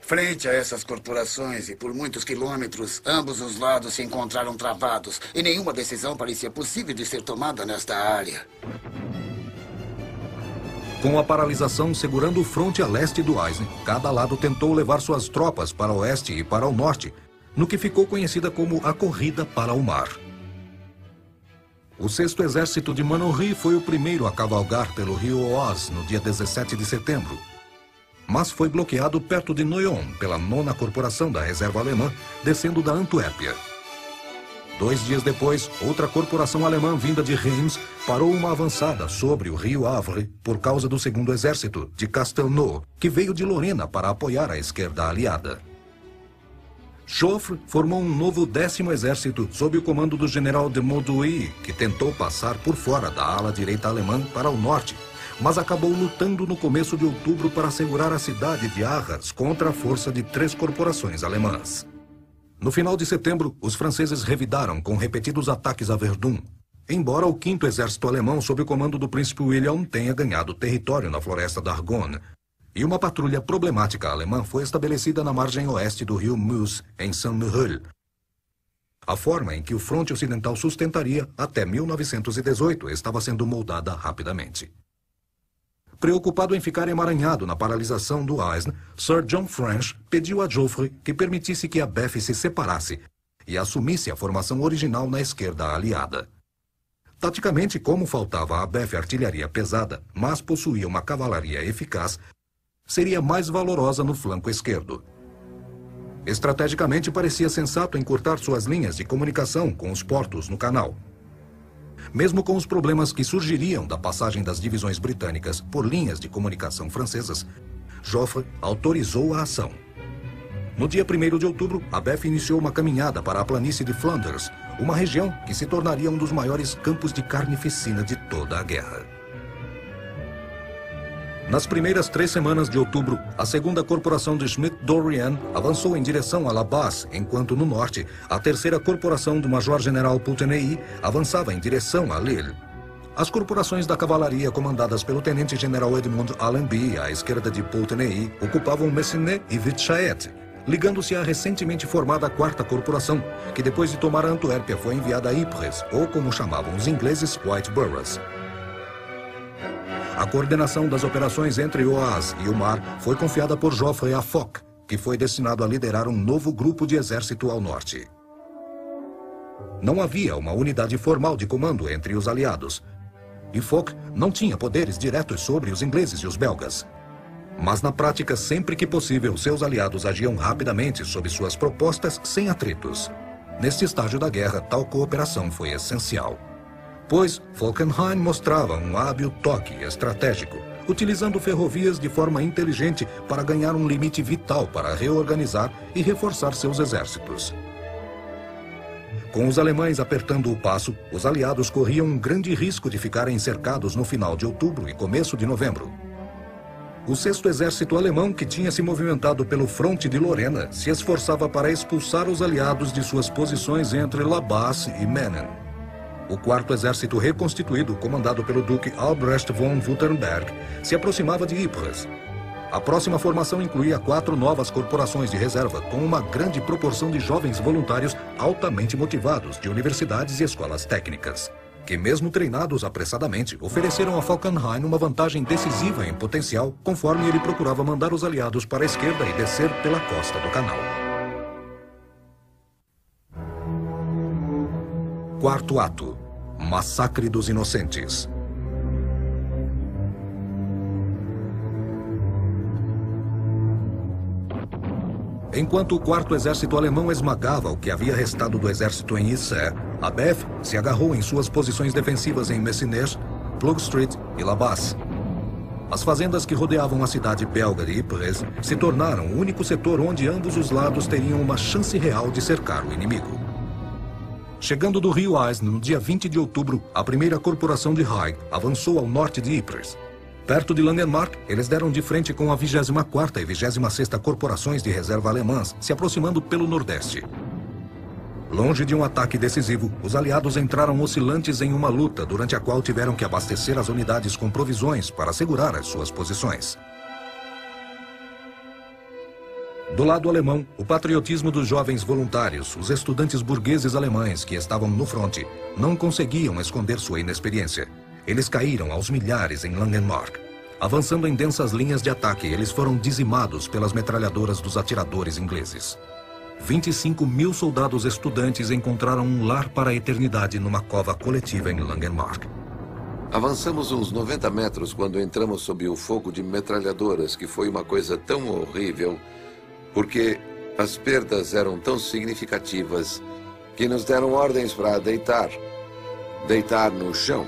Frente a essas corporações e por muitos quilômetros, ambos os lados se encontraram travados e nenhuma decisão parecia possível de ser tomada nesta área. Com a paralisação segurando o fronte a leste do Aisne, cada lado tentou levar suas tropas para o oeste e para o norte, no que ficou conhecida como a Corrida para o Mar. O 6º Exército de Manoury foi o primeiro a cavalgar pelo rio Oise no dia 17 de setembro, mas foi bloqueado perto de Noyon pela 9ª Corporação da Reserva Alemã, descendo da Antuérpia. 2 dias depois, outra corporação alemã vinda de Reims parou uma avançada sobre o rio Havre por causa do 2º Exército de Castelnau, que veio de Lorena para apoiar a esquerda aliada. Joffre formou um novo 10º Exército sob o comando do general de Mauduit, que tentou passar por fora da ala direita alemã para o norte, mas acabou lutando no começo de outubro para segurar a cidade de Arras contra a força de 3 corporações alemãs. No final de setembro, os franceses revidaram com repetidos ataques a Verdun, embora o 5º Exército Alemão sob o comando do príncipe William tenha ganhado território na floresta da Argonne, e uma patrulha problemática alemã foi estabelecida na margem oeste do rio Meuse, em Saint-Merle, a forma em que o fronte ocidental sustentaria até 1918 estava sendo moldada rapidamente. Preocupado em ficar emaranhado na paralisação do Aisne, Sir John French pediu a Joffre que permitisse que a BEF se separasse e assumisse a formação original na esquerda aliada. Taticamente, como faltava à BEF artilharia pesada, mas possuía uma cavalaria eficaz, seria mais valorosa no flanco esquerdo. Estrategicamente, parecia sensato encurtar suas linhas de comunicação com os portos no canal. Mesmo com os problemas que surgiriam da passagem das divisões britânicas por linhas de comunicação francesas, Joffre autorizou a ação. No dia 1º de outubro, a BEF iniciou uma caminhada para a planície de Flanders, uma região que se tornaria um dos maiores campos de carnificina de toda a guerra. Nas primeiras 3 semanas de outubro, a 2ª Corporação de Schmidt-Dorian avançou em direção a La Basse, enquanto no norte, a 3ª Corporação do Major-General Pouteney avançava em direção a Lille. As corporações da cavalaria comandadas pelo Tenente-General Edmond Allenby, à esquerda de Pouteney, ocupavam Messinet e Vitchaet, ligando-se à recentemente formada 4ª Corporação, que depois de tomar a Antuérpia foi enviada a Ypres, ou como chamavam os ingleses, White Boroughs. A coordenação das operações entre o Oise e o mar foi confiada por Joffre a Foch, que foi destinado a liderar um novo grupo de exército ao norte. Não havia uma unidade formal de comando entre os aliados, e Foch não tinha poderes diretos sobre os ingleses e os belgas. Mas na prática, sempre que possível, seus aliados agiam rapidamente sob suas propostas sem atritos. Neste estágio da guerra, tal cooperação foi essencial, pois Falkenhayn mostrava um hábil toque estratégico, utilizando ferrovias de forma inteligente para ganhar um limite vital para reorganizar e reforçar seus exércitos. Com os alemães apertando o passo, os aliados corriam um grande risco de ficarem cercados no final de outubro e começo de novembro. O 6º Exército Alemão, que tinha se movimentado pelo fronte de Lorena, se esforçava para expulsar os aliados de suas posições entre La Basse e Menin. O 4º Exército reconstituído, comandado pelo Duque Albrecht von Württemberg, se aproximava de Ypres. A próxima formação incluía 4 novas corporações de reserva, com uma grande proporção de jovens voluntários altamente motivados de universidades e escolas técnicas, que mesmo treinados apressadamente, ofereceram a Falkenhayn uma vantagem decisiva em potencial, conforme ele procurava mandar os aliados para a esquerda e descer pela costa do canal. 4º ato. Massacre dos Inocentes. Enquanto o 4º Exército Alemão esmagava o que havia restado do exército em Issy, a BEF se agarrou em suas posições defensivas em Messines, Plugstreet e La Basse. As fazendas que rodeavam a cidade belga de Ypres se tornaram o único setor onde ambos os lados teriam uma chance real de cercar o inimigo. Chegando do rio Aisne no dia 20 de outubro, a 1ª Corporação de Haig avançou ao norte de Ypres. Perto de Langemarck, eles deram de frente com a 24ª e 26ª Corporações de Reserva alemãs, se aproximando pelo nordeste. Longe de um ataque decisivo, os aliados entraram oscilantes em uma luta durante a qual tiveram que abastecer as unidades com provisões para assegurar as suas posições. Do lado alemão, o patriotismo dos jovens voluntários, os estudantes burgueses alemães que estavam no fronte, não conseguiam esconder sua inexperiência. Eles caíram aos milhares em Langenmark. Avançando em densas linhas de ataque, eles foram dizimados pelas metralhadoras dos atiradores ingleses. 25 mil soldados estudantes encontraram um lar para a eternidade numa cova coletiva em Langenmark. Avançamos uns 90 metros quando entramos sob o fogo de metralhadoras, que foi uma coisa tão horrível, porque as perdas eram tão significativas que nos deram ordens para deitar no chão.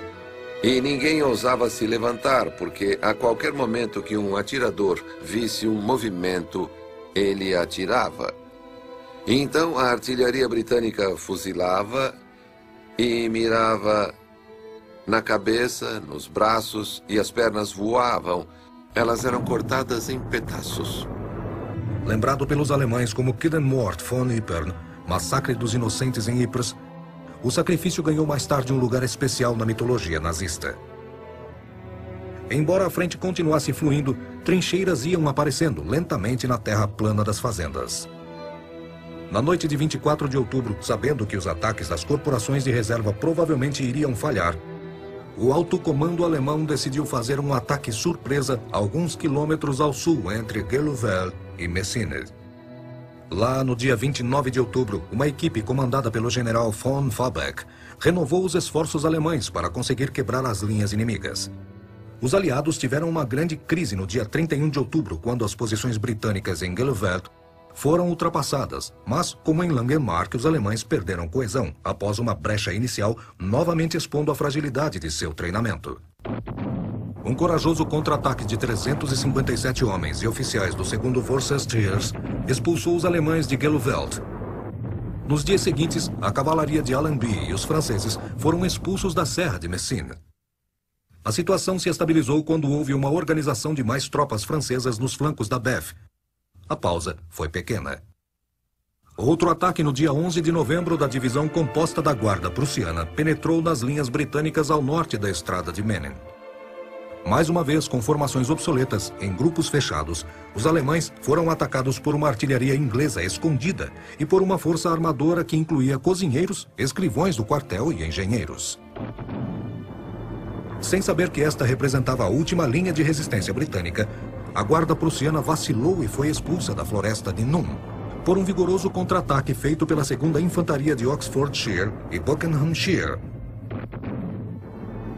E ninguém ousava se levantar, porque a qualquer momento que um atirador visse um movimento, ele atirava. E então a artilharia britânica fuzilava e mirava na cabeça, nos braços, e as pernas voavam. Elas eram cortadas em pedaços. Lembrado pelos alemães como Killenmord von Ypern, massacre dos inocentes em Ypres, o sacrifício ganhou mais tarde um lugar especial na mitologia nazista. Embora a frente continuasse fluindo, trincheiras iam aparecendo lentamente na terra plana das fazendas. Na noite de 24 de outubro, sabendo que os ataques das corporações de reserva provavelmente iriam falhar, o alto comando alemão decidiu fazer um ataque surpresa alguns quilômetros ao sul entre Geluvelle e Messines. Lá no dia 29 de outubro, uma equipe comandada pelo general von Fabeck renovou os esforços alemães para conseguir quebrar as linhas inimigas. Os aliados tiveram uma grande crise no dia 31 de outubro, quando as posições britânicas em Geluvelle foram ultrapassadas, mas, como em Langenmark, os alemães perderam coesão após uma brecha inicial, novamente expondo a fragilidade de seu treinamento. Um corajoso contra-ataque de 357 homens e oficiais do 2º Worcesters expulsou os alemães de Geluvelle. Nos dias seguintes, a cavalaria de Allenby e os franceses foram expulsos da Serra de Messines. A situação se estabilizou quando houve uma organização de mais tropas francesas nos flancos da Bef. A pausa foi pequena. Outro ataque no dia 11 de novembro da divisão composta da Guarda Prussiana penetrou nas linhas britânicas ao norte da estrada de Menin. Mais uma vez, com formações obsoletas, em grupos fechados, os alemães foram atacados por uma artilharia inglesa escondida e por uma força armadora que incluía cozinheiros, escrivões do quartel e engenheiros. Sem saber que esta representava a última linha de resistência britânica, a guarda prussiana vacilou e foi expulsa da floresta de Num por um vigoroso contra-ataque feito pela 2ª Infantaria de Oxfordshire e Buckinghamshire.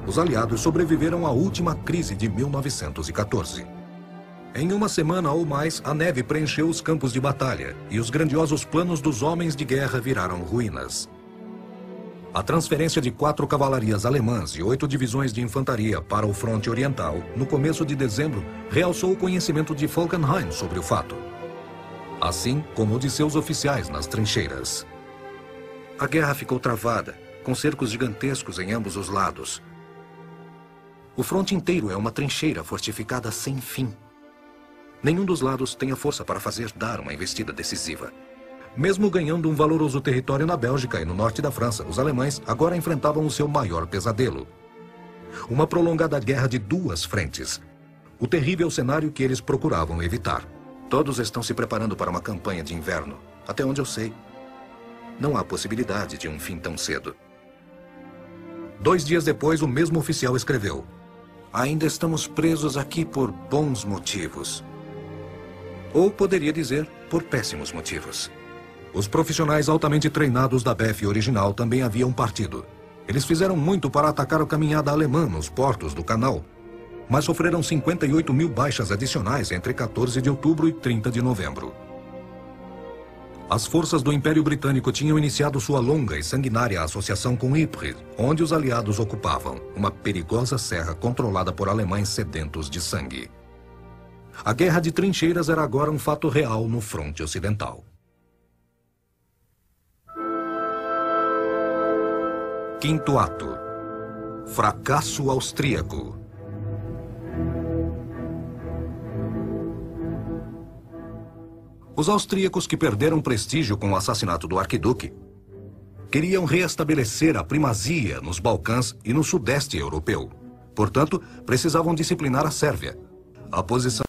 Os aliados sobreviveram à última crise de 1914. Em uma semana ou mais, a neve preencheu os campos de batalha e os grandiosos planos dos homens de guerra viraram ruínas. A transferência de 4 cavalarias alemãs e 8 divisões de infantaria para o fronte oriental, no começo de dezembro, realçou o conhecimento de Falkenhayn sobre o fato, assim como o de seus oficiais nas trincheiras. A guerra ficou travada, com cercos gigantescos em ambos os lados. O fronte inteiro é uma trincheira fortificada sem fim. Nenhum dos lados tem a força para fazer dar uma investida decisiva. Mesmo ganhando um valoroso território na Bélgica e no norte da França, os alemães agora enfrentavam o seu maior pesadelo. Uma prolongada guerra de 2 frentes. O terrível cenário que eles procuravam evitar. Todos estão se preparando para uma campanha de inverno. Até onde eu sei, não há possibilidade de um fim tão cedo. 2 dias depois, o mesmo oficial escreveu: "Ainda estamos presos aqui por bons motivos." Ou poderia dizer, por péssimos motivos. Os profissionais altamente treinados da BF original também haviam partido. Eles fizeram muito para atacar a caminhada alemã nos portos do canal, mas sofreram 58 mil baixas adicionais entre 14 de outubro e 30 de novembro. As forças do Império Britânico tinham iniciado sua longa e sanguinária associação com Ypres, onde os aliados ocupavam uma perigosa serra controlada por alemães sedentos de sangue. A guerra de trincheiras era agora um fato real no fronte ocidental. Quinto ato. Fracasso austríaco. Os austríacos, que perderam prestígio com o assassinato do arquiduque, queriam reestabelecer a primazia nos Balcãs e no sudeste europeu. Portanto, precisavam disciplinar a Sérvia. A posição